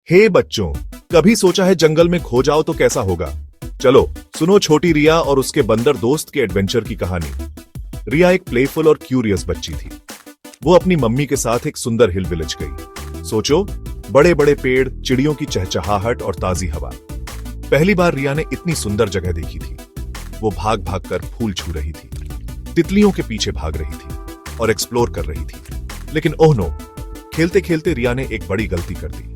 हे बच्चों, कभी सोचा है जंगल में खो जाओ तो कैसा होगा? चलो सुनो छोटी रिया और उसके बंदर दोस्त के एडवेंचर की कहानी। रिया एक प्लेफुल और क्यूरियस बच्ची थी। वो अपनी मम्मी के साथ एक सुंदर हिल विलेज गई। सोचो, बड़े बड़े पेड़, चिड़ियों की चहचहाहट और ताजी हवा। पहली बार रिया ने इतनी सुंदर जगह देखी थी। वो भाग भाग कर फूल छू रही थी, तितलियों के पीछे भाग रही थी और एक्सप्लोर कर रही थी। लेकिन ओह नो, खेलते खेलते रिया ने एक बड़ी गलती कर दी।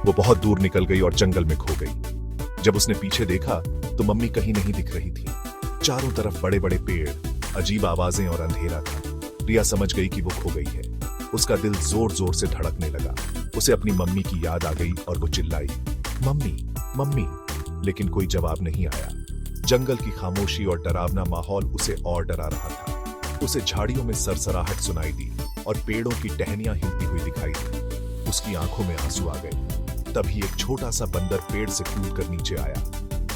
वो बहुत दूर निकल गई और जंगल में खो गई। जब उसने पीछे देखा तो मम्मी कहीं नहीं दिख रही थी। चारों तरफ बड़े बड़े पेड़, अजीब आवाजें और अंधेरा था। रिया समझ गई कि वो खो गई है। उसका दिल जोर जोर से धड़कने लगा। उसे अपनी मम्मी की याद आ गई और वो चिल्लाई, मम्मी मम्मी। लेकिन कोई जवाब नहीं आया। जंगल की खामोशी और डरावना माहौल उसे और डरा रहा था। उसे झाड़ियों में सरसराहट सुनाई दी और पेड़ों की टहनियां हिलती हुई दिखाई दी। उसकी आंखों में आंसू आ गए। तभी एक छोटा सा बंदर पेड़ से कूद कर नीचे आया।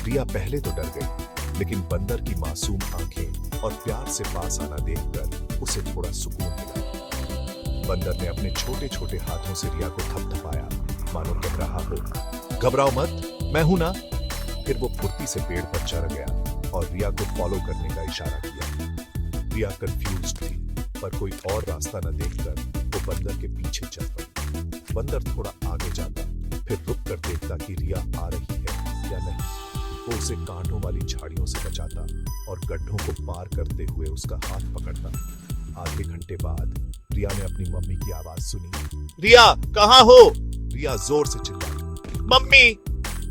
रिया पहले तो डर गई, लेकिन बंदर की मासूम आंखें और प्यार से पास आना देखकर उसे थोड़ा सुकून मिला। बंदर ने अपने छोटे छोटे हाथों से रिया को थपथपाया, मानो कह रहा हो, घबराओ मत, मैं हूं ना। फिर वो फुर्ती से पेड़ पर चढ़ गया और रिया को फॉलो करने का इशारा किया। रिया कंफ्यूज्ड थी, पर कोई और रास्ता न देखकर वो बंदर के पीछे चल पड़ी। बंदर थोड़ा आगे जाता, फिर रुक कर देखता कि रिया आ रही है या नहीं। वो उसे कांटों वाली झाड़ियों से बचाता और गड्ढों को पार करते हुए उसका हाथ पकड़ता। आधे घंटे बाद रिया ने अपनी मम्मी की आवाज सुनी, रिया कहाँ हो? रिया जोर से चिल्लाई, मम्मी।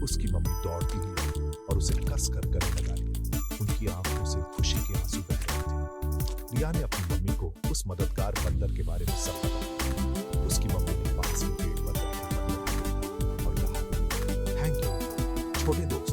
उसकी मम्मी दौड़ती हुई और उसे कस कर गले लगा लिया। उनकी आंखों से खुशी के आंसू बह रहे थे। रिया ने अपनी मम्मी को उस मददगार बंदर के बारे में सब बताया। उसकी मम्मी ने पास ही पेड़ पर बैठे बंदर को देखा और कहा, थैंक यू छोटे दोस्त।